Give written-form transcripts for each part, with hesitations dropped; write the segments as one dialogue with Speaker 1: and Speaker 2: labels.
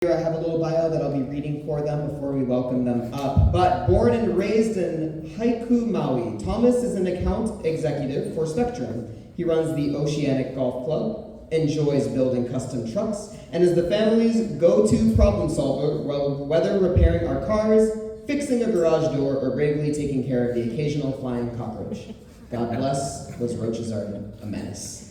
Speaker 1: I have a little bio that I'll be reading for them before we welcome them up. But born and raised in Haiku, Maui, Thomas is an account executive for Spectrum. He runs the Oceanic Golf Club, enjoys building custom trucks, and is the family's go-to problem solver, whether repairing our cars, fixing a garage door, or bravely taking care of the occasional flying cockroach. God bless, those roaches are a menace.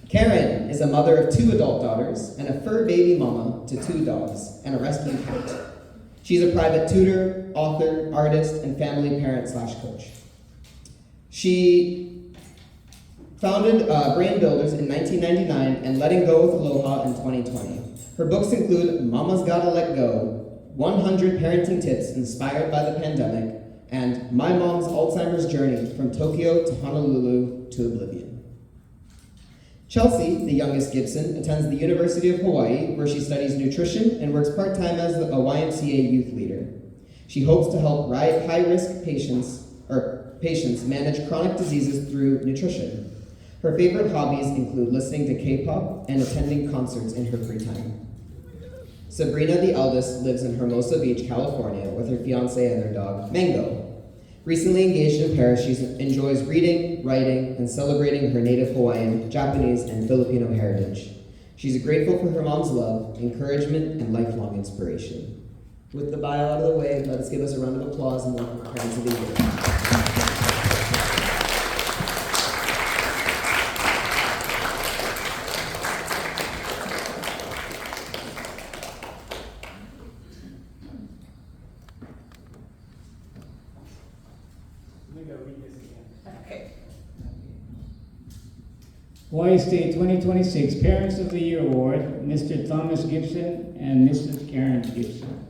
Speaker 1: Karen is a mother of 2 adult daughters and a fur baby mama to 2 dogs and a rescue cat. She's a private tutor, author, artist, and family parent/coach. She founded Brain Builders in 1999 and Letting Go with Aloha in 2020. Her books include Mama's Gotta Let Go, 100 Parenting Tips Inspired by the Pandemic, and My Mom's Alzheimer's Journey from Tokyo to Honolulu to Oblivion. Chelsea, the youngest Gibson, attends the University of Hawaii, where she studies nutrition and works part-time as a YMCA youth leader. She hopes to help high-risk patients manage chronic diseases through nutrition. Her favorite hobbies include listening to K-pop and attending concerts in her free time. Sabrina, the eldest, lives in Hermosa Beach, California, with her fiancé and their dog, Mango. Recently engaged in Paris, she enjoys reading, writing, and celebrating her native Hawaiian, Japanese, and Filipino heritage. She's grateful for her mom's love, encouragement, and lifelong inspiration. With the bio out of the way, let us give us a round of applause and welcome our parents of the year.
Speaker 2: Hawaii State 2026 Parents of the Year Award, Mr. Thomas Gibson and Mrs. Karen Gibson,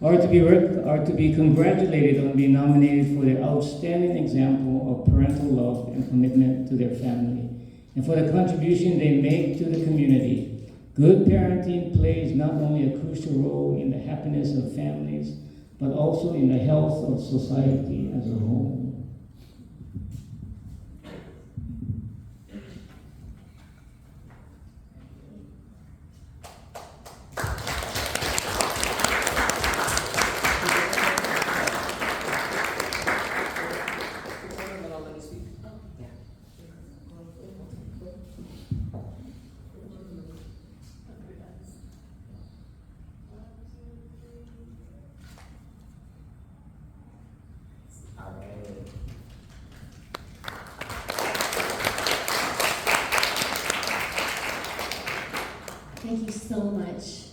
Speaker 2: are to be congratulated on being nominated for their outstanding example of parental love and commitment to their family, and for the contribution they make to the community. Good parenting plays not only a crucial role in the happiness of families, but also in the health of society as a whole.
Speaker 3: Thank you so much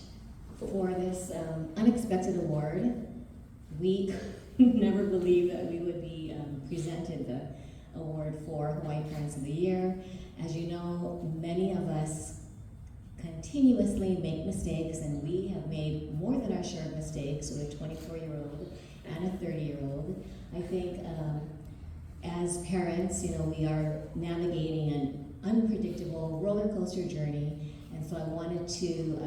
Speaker 3: for this unexpected award. We never believed that we would be presented the award for Hawaii Parents of the Year. As you know, many of us continuously make mistakes, and we have made more than our share of mistakes with a 24-year-old and a 30-year-old. I think as parents, we are navigating an unpredictable roller coaster journey. And so I wanted to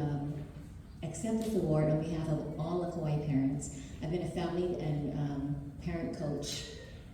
Speaker 3: accept this award on behalf of all of Hawaii parents. I've been a family and parent coach,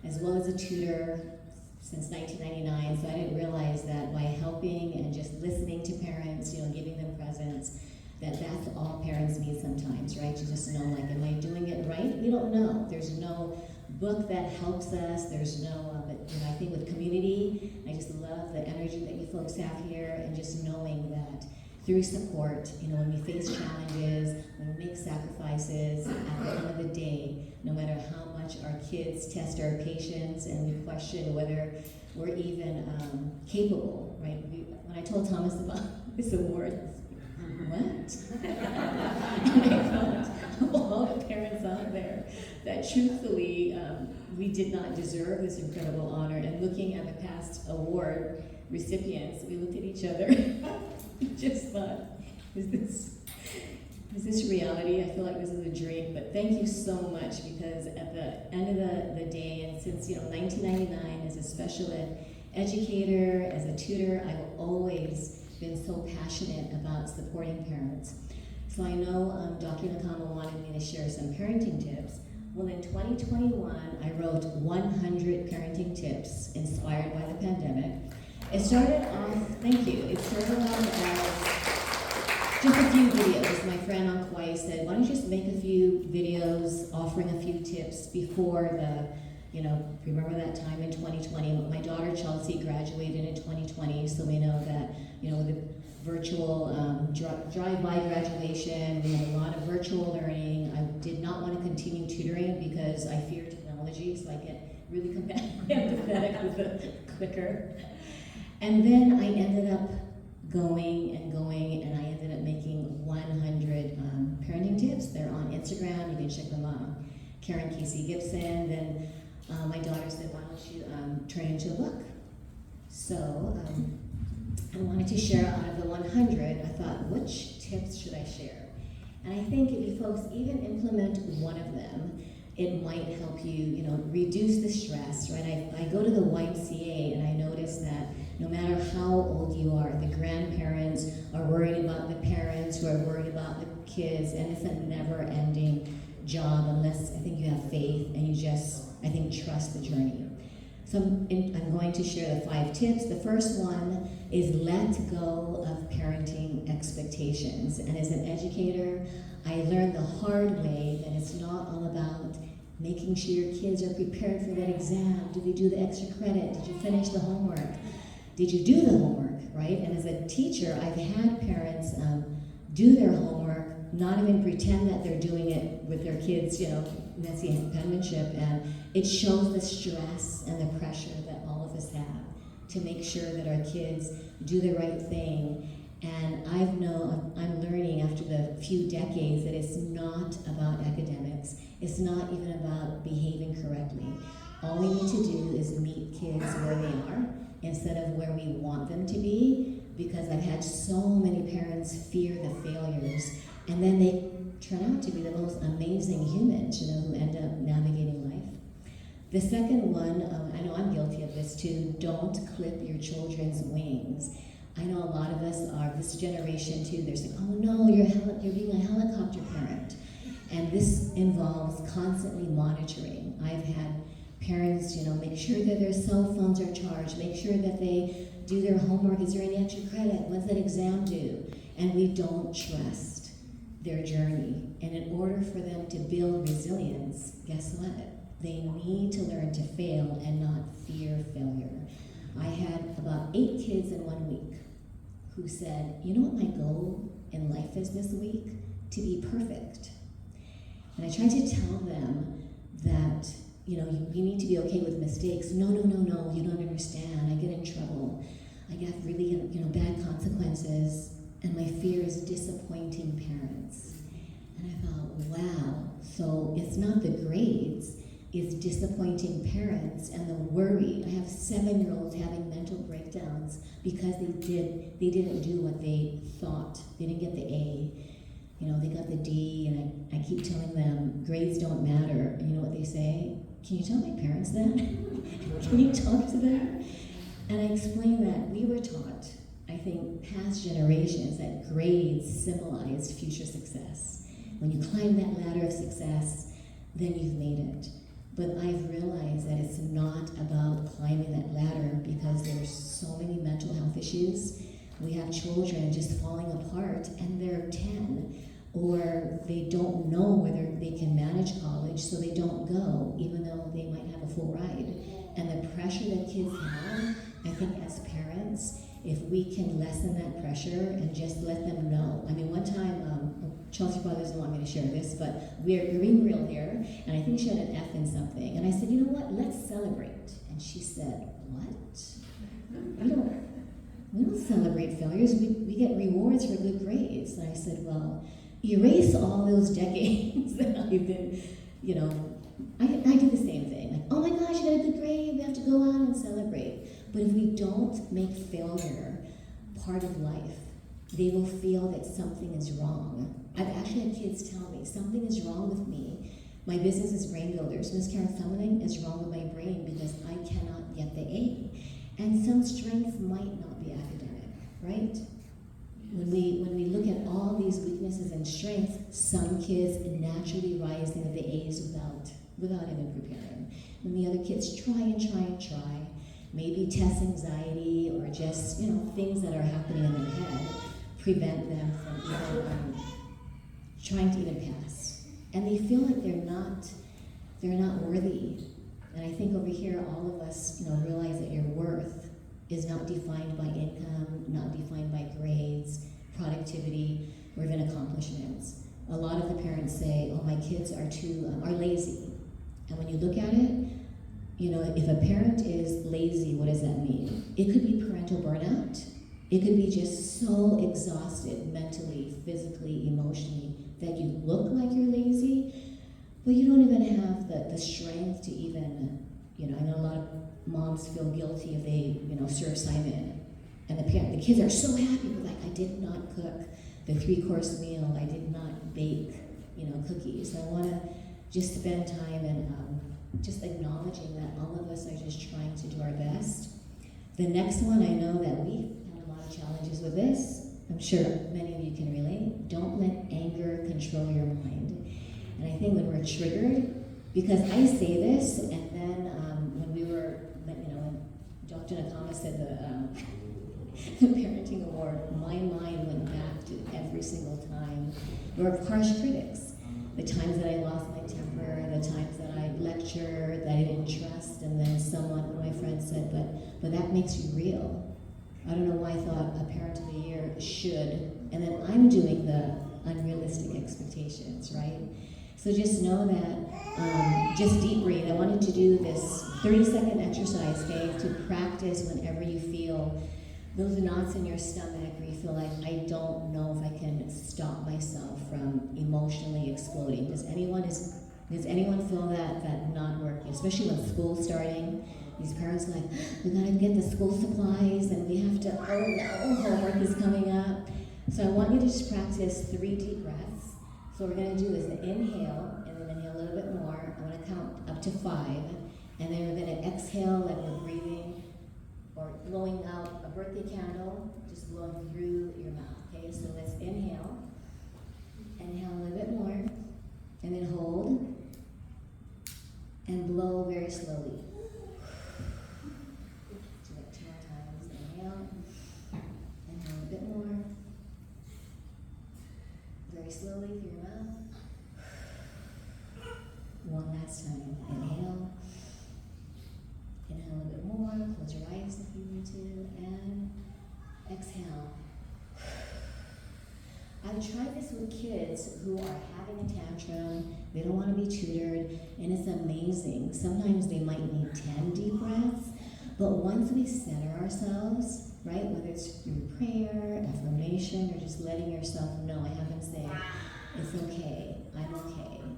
Speaker 3: as well as a tutor since 1999, so I didn't realize that by helping and just listening to parents, giving them presents, that's all parents need sometimes, right? To just know, am I doing it right? We don't know. There's no book that helps us. There's no, but I think with community, I just love the energy that you folks have here, and just knowing that through support, when we face challenges, when we make sacrifices, at the end of the day, no matter how much our kids test our patience and we question whether we're even capable, right? When I told Thomas about this award, what? And I thought of all the parents out there that truthfully, we did not deserve this incredible honor. And looking at the past award recipients, we looked at each other and just thought, is this reality? I feel like this is a dream. But thank you so much, because at the end of the day, and since 1999, as a special ed educator, as a tutor, I've always been so passionate about supporting parents. So I know Dr. Nakama wanted me to share some parenting tips. Well, in 2021, I wrote 100 parenting tips inspired by the pandemic. It started off, thank you, it started off as just a few videos. My friend on Kauai said, why don't you just make a few videos offering a few tips before the, remember that time in 2020? My daughter Chelsea graduated in 2020, so we know that, with the virtual drive-by graduation, we had a lot of virtual learning. I did not want to continue tutoring because I fear technology, so I get really empathetic with the clicker. And then I ended up going, and I ended up making 100 parenting tips. They're on Instagram. You can check them out. Karen Casey Gibson. Then my daughter said, why don't you turn it into a book? So I wanted to share out of the 100. I thought, which tips should I share? And I think if you folks even implement one of them, it might help you, reduce the stress, right? I go to the YMCA and I notice that no matter how old you are, the grandparents are worried about the parents who are worried about the kids, and it's a never-ending job unless I think you have faith and you just, I think, trust the journey. So I'm going to share the 5 tips. The first one is let go of parenting expectations. And as an educator, I learned the hard way that it's not all about making sure your kids are prepared for that exam. Did they do the extra credit? Did you finish the homework? Did you do the homework, right? And as a teacher, I've had parents do their homework, not even pretend that they're doing it with their kids, messy penmanship, and it shows the stress and the pressure that all of us have to make sure that our kids do the right thing. And I'm learning after the few decades that it's not about academics. It's not even about behaving correctly. All we need to do is meet kids where they are instead of where we want them to be, because I've had so many parents fear the failures, and then they turn out to be the most amazing humans, who end up navigating life. The second one, I know I'm guilty of this too, don't clip your children's wings. I know a lot of us are this generation too. They're saying, oh no, you're being a helicopter parent. And this involves constantly monitoring. I've had parents, make sure that their cell phones are charged, make sure that they do their homework. Is there any extra credit? When's that exam due? And we don't trust their journey. And in order for them to build resilience, guess what? They need to learn to fail and not fear failure. I had about 8 kids in 1 week who said, you know what my goal in life is this week? To be perfect. And I tried to tell them that, you need to be okay with mistakes. No, you don't understand. I get in trouble. I get really, bad consequences. And my fear is disappointing parents. And I thought, wow, so it's not the grades, it's disappointing parents and the worry. I have 7-year-olds having mental breakdowns because they didn't do what they thought. They didn't get the A. They got the D, and I keep telling them grades don't matter. And you know what they say? Can you tell my parents that? Can you talk to them? And I explain that we were taught, I think, past generations, that grades symbolized future success. When you climb that ladder of success, then you've made it. But I've realized that it's not about climbing that ladder, because there's so many mental health issues. We have children just falling apart and they're 10, or they don't know whether they can manage college, so they don't go, even though they might have a full ride. And the pressure that kids have, I think as parents, if we can lessen that pressure and just let them know. I mean, one time, Chelsea probably doesn't want me to share this, but we're being real here, and I think she had an F in something. And I said, you know what, let's celebrate. And she said, what? We don't celebrate failures, we get rewards for good grades. And I said, well, erase all those decades that I've been, I do the same thing. Like, oh my gosh, you got a good grade, we have to go out and celebrate. But if we don't make failure part of life, they will feel that something is wrong. I've actually had kids tell me, something is wrong with me. My business is Brain Builders. Miss Karen, something is wrong with my brain because I cannot get the A. And some strengths might not be academic, right? When we look at all these weaknesses and strengths, some kids naturally rise into the A's without even preparing. When the other kids try, maybe test anxiety or just, things that are happening in their head prevent them from even trying to even pass. And they feel like they're not worthy. And I think over here, all of us, realize that your worth is not defined by income, not defined by grades, productivity, or even accomplishments. A lot of the parents say, "Oh, my kids are lazy." And when you look at it, if a parent is lazy, what does that mean? It could be parental burnout. It could be just so exhausted mentally, physically, emotionally that you look like you're lazy, but you don't even have the strength to even, I know a lot of moms feel guilty if they, serve Simon. And the kids are so happy, like, I did not cook the 3-course meal, I did not bake, cookies. I want to just spend time and just acknowledging that all of us are just trying to do our best. The next one, I know that we had a lot of challenges with this. I'm sure many of you can relate. Don't let anger control your mind. And I think when we're triggered, because I say this, and then when we were, when Dr. Nakama said the parenting award, my mind went back to every single time. We're harsh critics. The times that I lost my temper, the times that I lectured, that I didn't trust, and then one of my friends said, but that makes you real. I don't know why I thought a parent of the year should, and then I'm doing the unrealistic expectations, right? So just know that, just deep breathe. I wanted to do this 30-second exercise, okay, to practice whenever you feel those knots in your stomach where you feel like, I don't know if I can stop myself from emotionally exploding. Does anyone feel that not working? Especially when school's starting. These parents are like, we gotta get the school supplies and we have to, oh no, homework is coming up. So I want you to just practice 3 deep breaths. So what we're gonna do is inhale, and then inhale a little bit more. I'm gonna count up to 5, and then we're gonna exhale like we're breathing or blowing out a birthday candle, just blowing through your mouth, okay? So let's inhale a little bit more, and then hold, and blow very slowly. Do it 2 more times, inhale a bit more, very slowly through your mouth. One last time, inhale a bit more, close your eyes if you need to, and exhale. I've tried this with kids who are having a tantrum, they don't want to be tutored, and it's amazing. Sometimes they might need 10 deep breaths, but once we center ourselves, right, whether it's through prayer, affirmation, or just letting yourself know, I have them say, it's okay,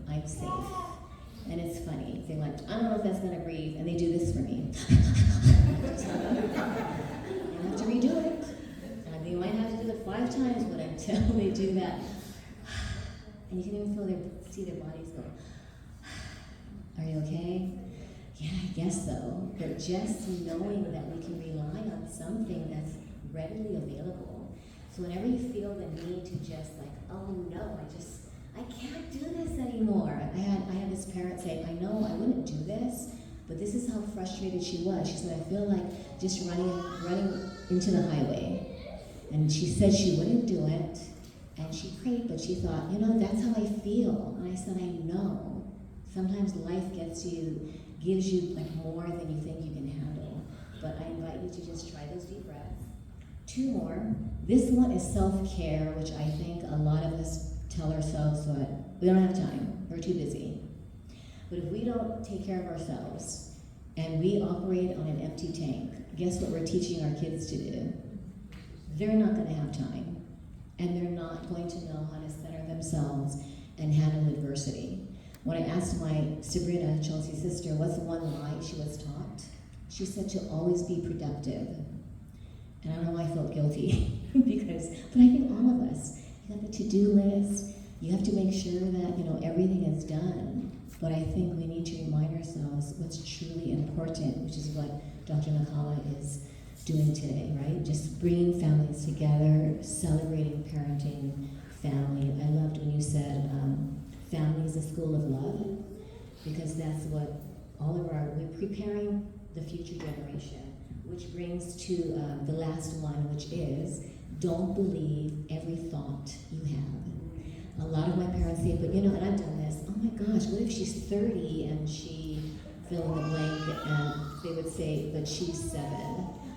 Speaker 3: I'm safe. And it's funny, they're like, I don't know if that's gonna breathe, and they do this for me. You have to redo it. And you might have to do it 5 times, but until they do that, and you can even see their bodies go, are you okay? Yeah, I guess so. But just knowing that we can rely on something that's readily available. So whenever you feel the need to just like, oh no, I can't do this anymore. I had this parent say, I know I wouldn't do this, but this is how frustrated she was. She said, I feel like just running into the highway. And she said she wouldn't do it, and she prayed, but she thought, that's how I feel. And I said, I know. Sometimes life gives you like more than you think you can handle. But I invite you to just try those deep breaths. 2 more. This one is self-care, which I think a lot of us tell ourselves that we don't have time, we're too busy. But if we don't take care of ourselves and we operate on an empty tank, guess what we're teaching our kids to do? They're not going to have time, and they're not going to know how to center themselves and handle adversity. When I asked my Sabrina, Chelsea's sister, what's the one lie she was taught? She said to always be productive. And I don't know why I felt guilty, but I think all of us, you have the to-do list, you have to make sure that, everything is done. But I think we need to remind ourselves what's truly important, which is what Dr. Nakala is doing today, right? Just bringing families together, celebrating parenting, family. I loved when you said family is a school of love, because that's what we're preparing the future generation, which brings to the last one, which is don't believe every thought you have. A lot of my parents say, but and I've done this, oh my gosh, what if she's 30 and she fill in the blank, and they would say, but she's 7.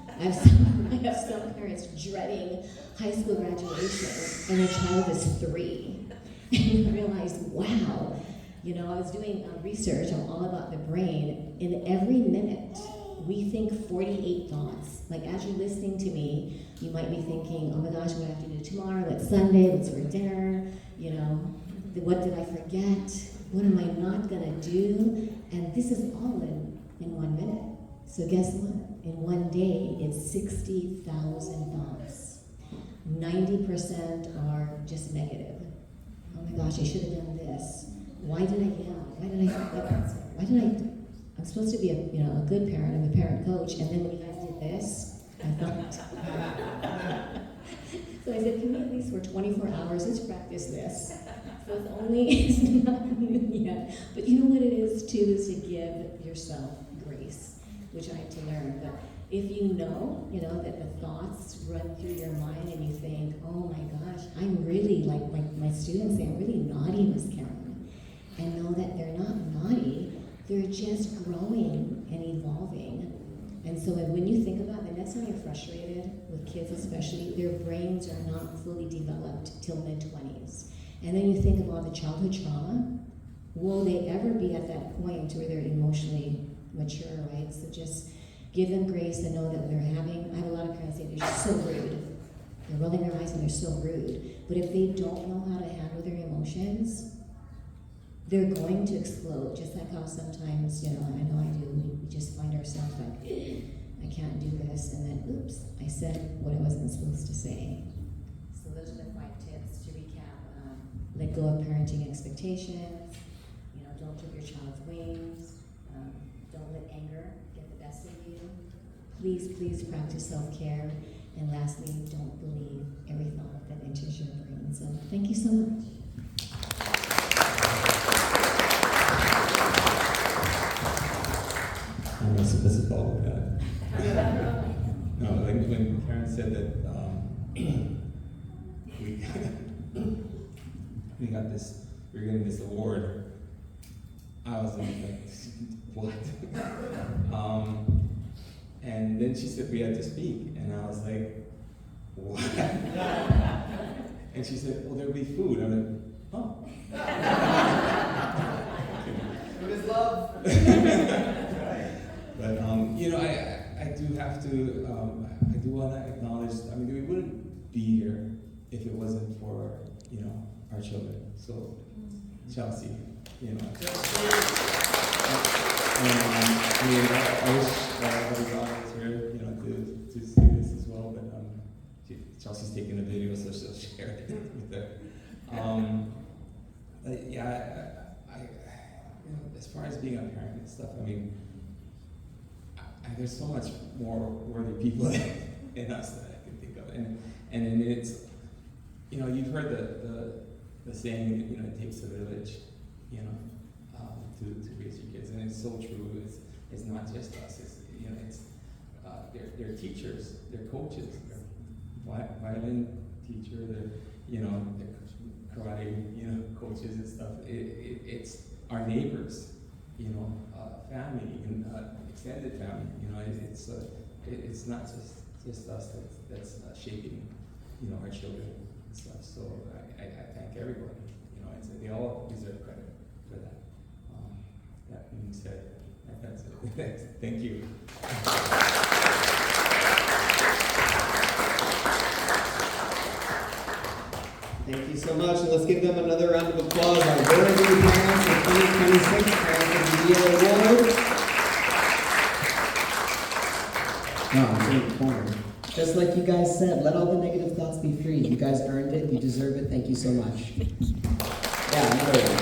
Speaker 3: I have some parents dreading high school graduation, and their child is 3. And you realize, wow, I was doing research on all about the brain. In every minute, we think 48 thoughts. Like as you're listening to me, you might be thinking, oh my gosh, what do I have to do tomorrow? It's Sunday, what's for dinner? What did I forget? What am I not gonna do? And this is all in 1 minute. So guess what? In one day, it's 60,000 thoughts. 90% are just negative. Oh my gosh, I should have done this. Why did I yell? Why did I? I'm supposed to be a good parent. I'm a parent coach. And then when you guys did this, I thought. So I said, can we at least for 24 hours, let's practice this. So it's not new yet. But you know what it is too, is to give yourself grace, which I had to learn. But if you know that the thoughts run through your mind and you think, oh my gosh, I'm really, like my students say, I'm really naughty, Miss Karen. And know that they're not naughty, they're just growing and evolving. And so when you think about the next time you're frustrated with kids especially, their brains are not fully developed till mid-20s. And then you think about the childhood trauma, will they ever be at that point where they're emotionally mature, right? So just give them grace and know that I have a lot of parents say they're just so rude. They're rolling their eyes and they're so rude. But if they don't know how to handle their emotions, they're going to explode. Just like how sometimes, I know I do, we just find ourselves like, I can't do this, and then oops, I said what I wasn't supposed to say. So those are the 5 tips to recap. Let go of parenting expectations. Don't clip your child's wings. Don't let anger get the best of you. Please practice self-care. And lastly, don't believe every thought that enters your brain. So thank you so much.
Speaker 4: I'm not supposed to follow that. No, when Karen said that we're getting this award, I was like, what? And then she said we had to speak, and I was like, what? And she said, well, there'll be food. I'm like, oh.
Speaker 1: Food is love.
Speaker 4: But I do have to. I do want to acknowledge. We wouldn't be here if it wasn't for our children. So Chelsea, I wish everybody was here, to see this as well. But Chelsea's taking a video, so she'll share it with her. As far as being a parent and stuff, there's so much more worthy people in us that I can think of, and it's, you've heard the saying, it takes a village, to raise your kids, and it's so true. It's not just us. It's they're teachers, they're coaches, they're violin teacher, they're karate coaches and stuff. It's our neighbors, family, extended family. It's not just us that's shaping our children and stuff. So I thank everybody. They all deserve credit for that. That being said, that's it. Thank you.
Speaker 1: Thank you so much, and let's give them another round of applause. Our very new parents of 2026 Parents of the Year Award. I'm in the corner. Just like you guys said, let all the negative thoughts be free. You guys earned it. You deserve it. Thank you so much. Yeah, another one.